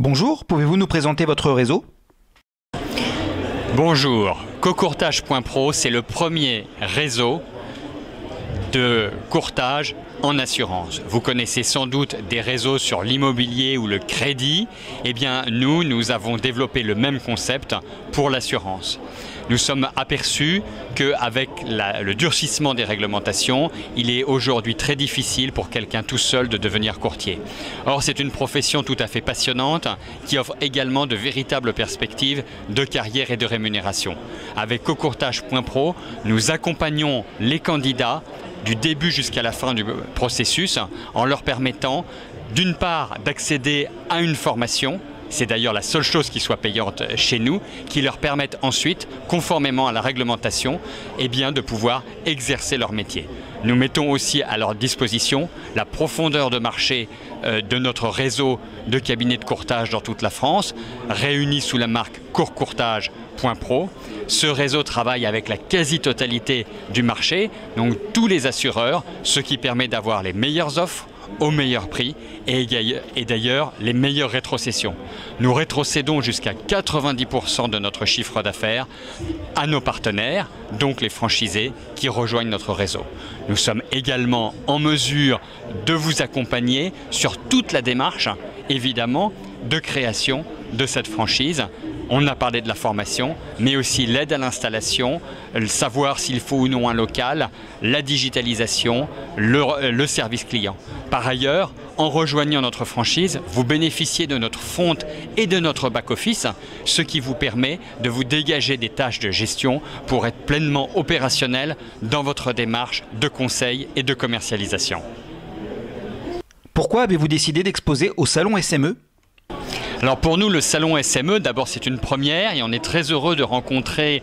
Bonjour, pouvez-vous nous présenter votre réseau? Bonjour, Cocourtage.pro, c'est le premier réseau de courtage en assurance. Vous connaissez sans doute des réseaux sur l'immobilier ou le crédit. Eh bien, nous avons développé le même concept pour l'assurance. Nous sommes aperçus qu'avec le durcissement des réglementations, il est aujourd'hui très difficile pour quelqu'un tout seul de devenir courtier. Or, c'est une profession tout à fait passionnante qui offre également de véritables perspectives de carrière et de rémunération. Avec Cocourtage.pro, nous accompagnons les candidats du début jusqu'à la fin du processus en leur permettant d'une part d'accéder à une formation. C'est d'ailleurs la seule chose qui soit payante chez nous, qui leur permette ensuite, conformément à la réglementation, de pouvoir exercer leur métier. Nous mettons aussi à leur disposition la profondeur de marché de notre réseau de cabinets de courtage dans toute la France, réunis sous la marque Cocourtage.pro. Ce réseau travaille avec la quasi-totalité du marché, donc tous les assureurs, ce qui permet d'avoir les meilleures offres, au meilleur prix et d'ailleurs les meilleures rétrocessions. Nous rétrocédons jusqu'à 90% de notre chiffre d'affaires à nos partenaires, donc les franchisés qui rejoignent notre réseau. Nous sommes également en mesure de vous accompagner sur toute la démarche, évidemment, de création de cette franchise. On a parlé de la formation, mais aussi l'aide à l'installation, savoir s'il faut ou non un local, la digitalisation, le service client. Par ailleurs, en rejoignant notre franchise, vous bénéficiez de notre front et de notre back-office, ce qui vous permet de vous dégager des tâches de gestion pour être pleinement opérationnel dans votre démarche de conseil et de commercialisation. Pourquoi avez-vous décidé d'exposer au salon SME ? Alors pour nous, le salon SME, d'abord c'est une première et on est très heureux de rencontrer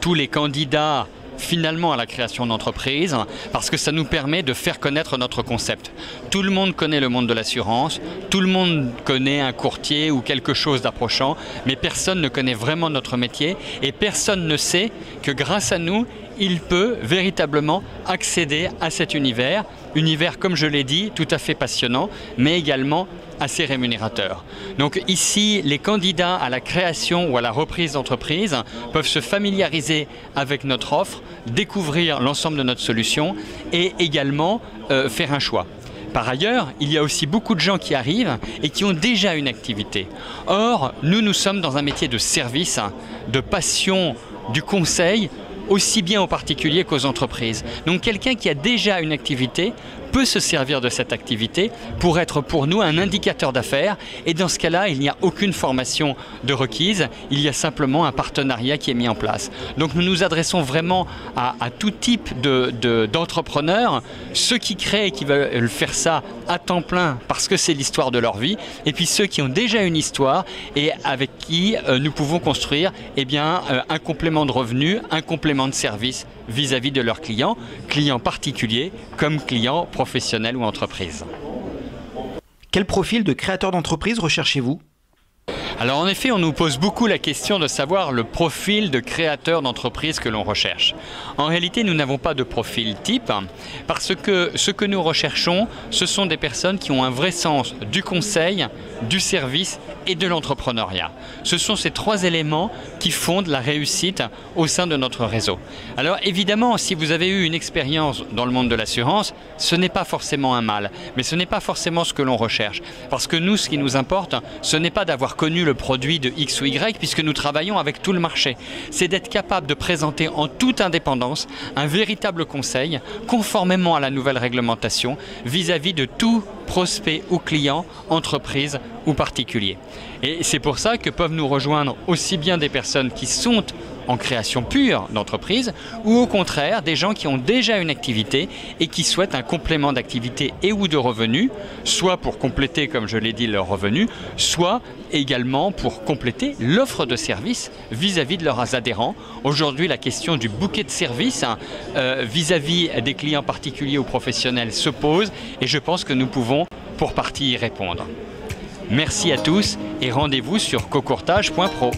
tous les candidats finalement à la création d'entreprise parce que ça nous permet de faire connaître notre concept. Tout le monde connaît le monde de l'assurance, tout le monde connaît un courtier ou quelque chose d'approchant, mais personne ne connaît vraiment notre métier et personne ne sait que grâce à nous, il peut véritablement accéder à cet univers, comme je l'ai dit, tout à fait passionnant, mais également assez rémunérateur. Donc ici, les candidats à la création ou à la reprise d'entreprise peuvent se familiariser avec notre offre, découvrir l'ensemble de notre solution et également faire un choix. Par ailleurs, il y a aussi beaucoup de gens qui arrivent et qui ont déjà une activité. Or, nous sommes dans un métier de service, de passion, du conseil, aussi bien aux particuliers qu'aux entreprises. Donc quelqu'un qui a déjà une activité peut se servir de cette activité pour être pour nous un indicateur d'affaires et dans ce cas-là, il n'y a aucune formation de requise, il y a simplement un partenariat qui est mis en place. Donc nous nous adressons vraiment à tout type d'entrepreneurs, ceux qui créent et qui veulent faire ça à temps plein parce que c'est l'histoire de leur vie et puis ceux qui ont déjà une histoire et avec qui nous pouvons construire un complément de revenus, un complément de service vis-à-vis de leurs clients particuliers comme clients professionnels ou entreprises. Quel profil de créateur d'entreprise recherchez-vous ? Alors en effet, on nous pose beaucoup la question de savoir le profil de créateur d'entreprise que l'on recherche. En réalité, nous n'avons pas de profil type parce que ce que nous recherchons, ce sont des personnes qui ont un vrai sens du conseil, du service et de l'entrepreneuriat. Ce sont ces trois éléments qui fondent la réussite au sein de notre réseau. Alors évidemment, si vous avez eu une expérience dans le monde de l'assurance, ce n'est pas forcément un mal, mais ce n'est pas forcément ce que l'on recherche. Parce que nous, ce qui nous importe, ce n'est pas d'avoir connu le produit de X ou Y, puisque nous travaillons avec tout le marché. C'est d'être capable de présenter en toute indépendance un véritable conseil, conformément à la nouvelle réglementation, vis-à-vis de tout prospect ou client, entreprise ou particulier. Et c'est pour ça que peuvent nous rejoindre aussi bien des personnes qui sont en création pure d'entreprise ou au contraire des gens qui ont déjà une activité et qui souhaitent un complément d'activité et ou de revenus, soit pour compléter, comme je l'ai dit, leurs revenus, soit également pour compléter l'offre de services vis-à-vis de leurs adhérents. Aujourd'hui, la question du bouquet de services vis-à-vis des clients particuliers ou professionnels se pose et je pense que nous pouvons pour partie y répondre. Merci à tous et rendez-vous sur cocourtage.pro.